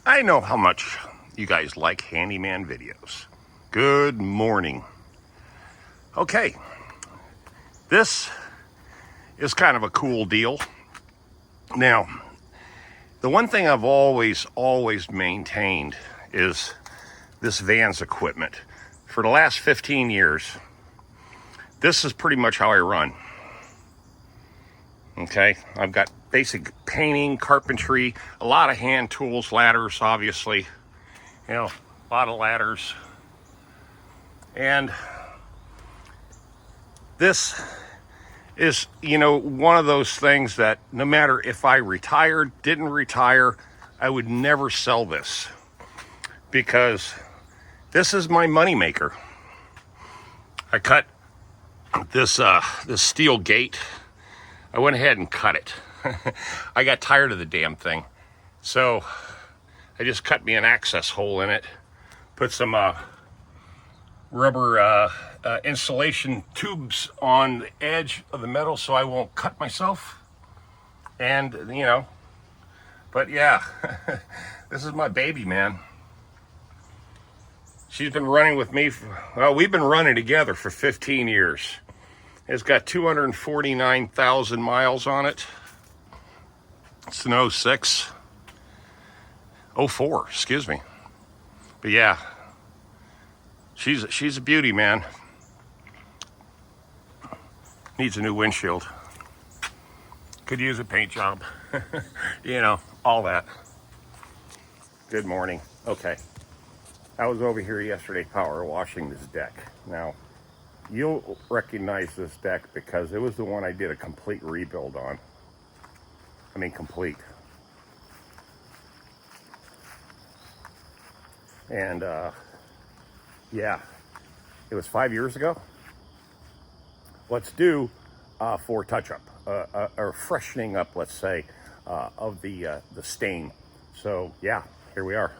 I know how much you guys like handyman videos. Good morning. Okay, this is kind of a cool deal. Now, the one thing I've always maintained is this van's equipment. For the last 15 years, this is pretty much how I run. Okay, I've got basic painting, carpentry, a lot of hand tools, ladders, obviously, a lot of ladders. And this is, one of those things that no matter if I retired, didn't retire, I would never sell this because this is my moneymaker. I cut this steel gate. I went ahead and cut it. I got tired of the damn thing. So I just cut me an access hole in it, put some rubber insulation tubes on the edge of the metal so I won't cut myself. And, but yeah, this is my baby, man. She's been running with me, we've been running together for 15 years. It's got 249,000 miles on it. It's an 06. 04, excuse me. But yeah, she's a beauty, man. Needs a new windshield. Could use a paint job. All that. Good morning. Okay. I was over here yesterday power washing this deck. Now, you'll recognize this deck because it was the one I did a complete rebuild on. I mean, complete. And, yeah, it was 5 years ago. Let's do for touch-up, or freshening up, let's say, of the stain. So, yeah, here we are.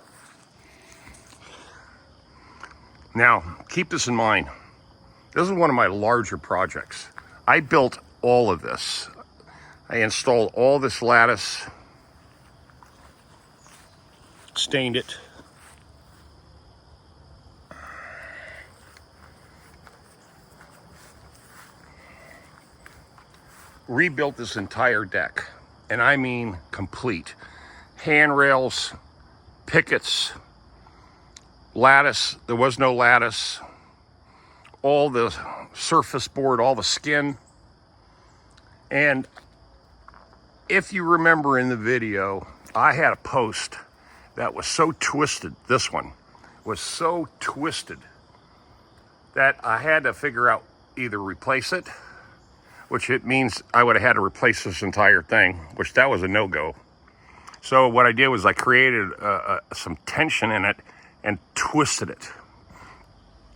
Now, keep this in mind. This is one of my larger projects. I built all of this. I installed all this lattice, stained it, rebuilt this entire deck, and I mean complete. Handrails, pickets, lattice, there was no lattice, all the surface board, all the skin. And if you remember in the video, I had a post that was so twisted, this one was so twisted that I had to figure out either replace it, which it means I would have had to replace this entire thing, which that was a no-go. So what I did was I created some tension in it and twisted it.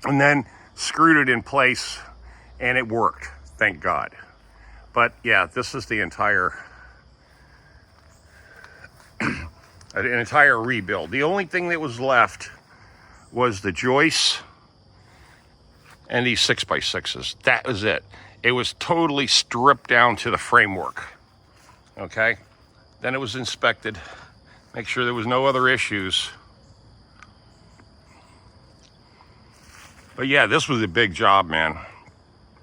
And then screwed it in place, and it worked, thank God. But yeah, this is the entire an entire rebuild. The only thing that was left was the joists and these 6x6s. That was it. It was totally stripped down to the framework. Okay? Then it was inspected, make sure there was no other issues. But yeah, this was a big job, man.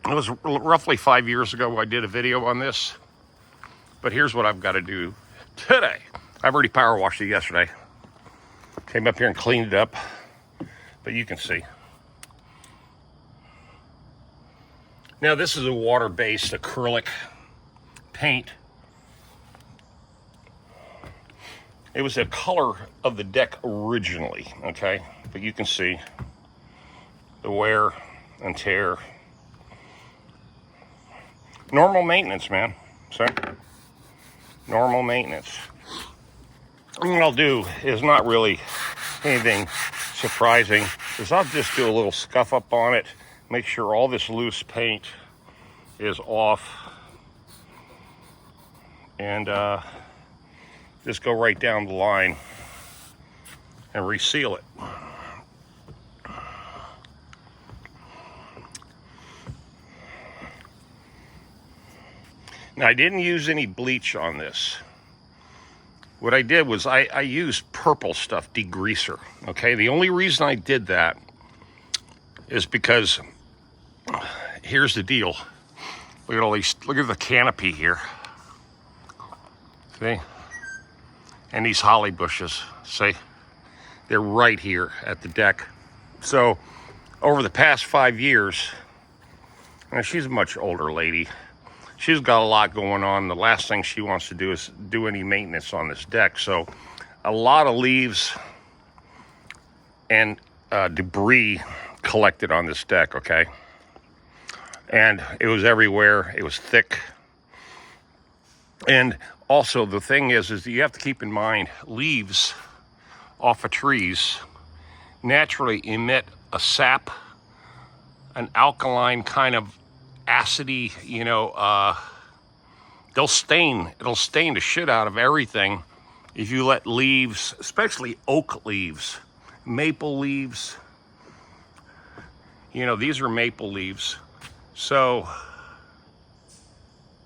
It was roughly 5 years ago I did a video on this. But here's what I've got to do today. I've already power washed it yesterday. Came up here and cleaned it up. But you can see. Now this is a water-based acrylic paint. It was the color of the deck originally, okay? But you can see the wear and tear. Normal maintenance, man. So, normal maintenance. And what I'll do is not really anything surprising, is I'll just do a little scuff up on it, make sure all this loose paint is off, and just go right down the line and reseal it. Now, I didn't use any bleach on this. what I did was I used purple stuff, degreaser, okay? The only reason I did that is because here's the deal. Look at all these, look at the canopy here. See? And these holly bushes, see? They're right here at the deck. So over the past 5 years, and she's a much older lady, she's got a lot going on. The last thing she wants to do is do any maintenance on this deck. So a lot of leaves and debris collected on this deck, okay? And it was everywhere. It was thick. And also the thing is you have to keep in mind, leaves off of trees naturally emit a sap, an alkaline kind of acidy, it'll stain the shit out of everything if you let leaves, especially oak leaves, maple leaves, these are maple leaves. So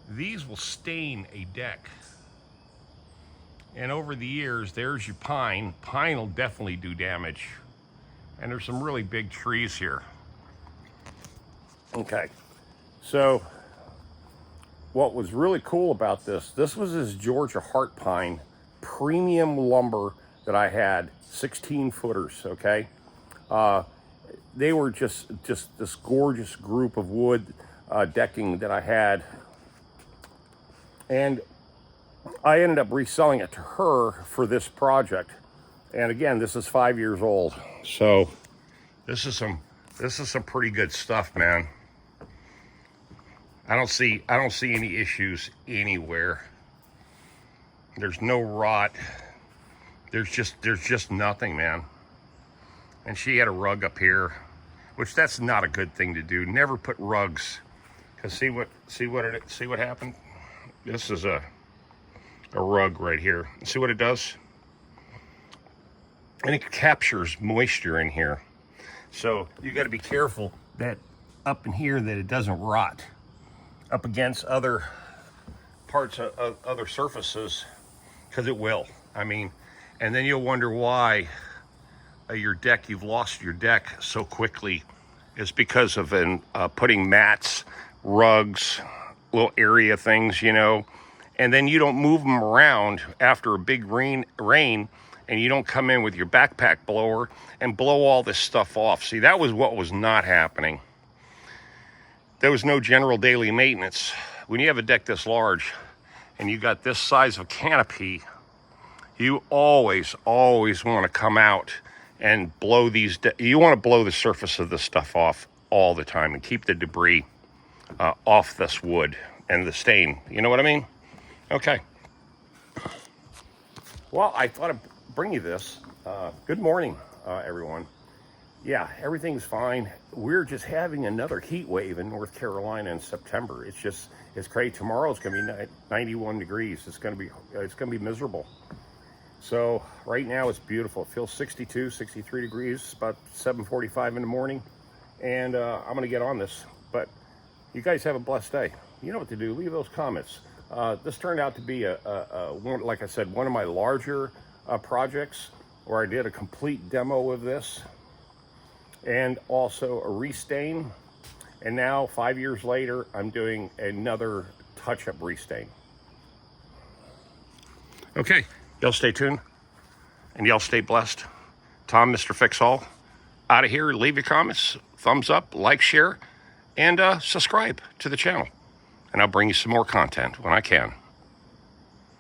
these will stain a deck. And over the years, there's your pine. Pine will definitely do damage. And there's some really big trees here. Okay, so what was really cool about this was this Georgia heart pine premium lumber that I had, 16 footers, okay? They were just this gorgeous group of wood decking that I had. And I ended up reselling it to her for this project. And again, this is 5 years old. So this is some pretty good stuff, man. I don't see any issues anywhere. There's no rot. There's just nothing, man. And she had a rug up here, which that's not a good thing to do. Never put rugs, because see what happened? This is a rug right here. See what it does? And it captures moisture in here. So you got to be careful that up in here that it doesn't rot up against other parts of other surfaces, because it will. I mean, and then you'll wonder why you've lost your deck so quickly. It's because of putting mats, rugs, little area things, and then you don't move them around after a big rain, and you don't come in with your backpack blower and blow all this stuff off. See, that was what was not happening. There was no general daily maintenance. When you have a deck this large and you got this size of canopy, you always want to come out and blow these. You want to blow the surface of this stuff off all the time and keep the debris off this wood and the stain. You know what I mean? Okay. Well, I thought I'd bring you this. Good morning, everyone. Yeah, everything's fine. We're just having another heat wave in North Carolina in September. It's crazy. Tomorrow it's going to be 91 degrees. It's going to be miserable. So right now it's beautiful. It feels 62, 63 degrees. It's about 7:45 in the morning, and I'm going to get on this. But you guys have a blessed day. You know what to do. Leave those comments. This turned out to be one, like I said, one of my larger projects where I did a complete demo of this, and also a restain. And now 5 years later, I'm doing another touch-up restain. Okay, y'all stay tuned and y'all stay blessed. Tom, Mr. Fix-All, out of here. Leave your comments, thumbs up, like, share, and subscribe to the channel. And I'll bring you some more content when I can.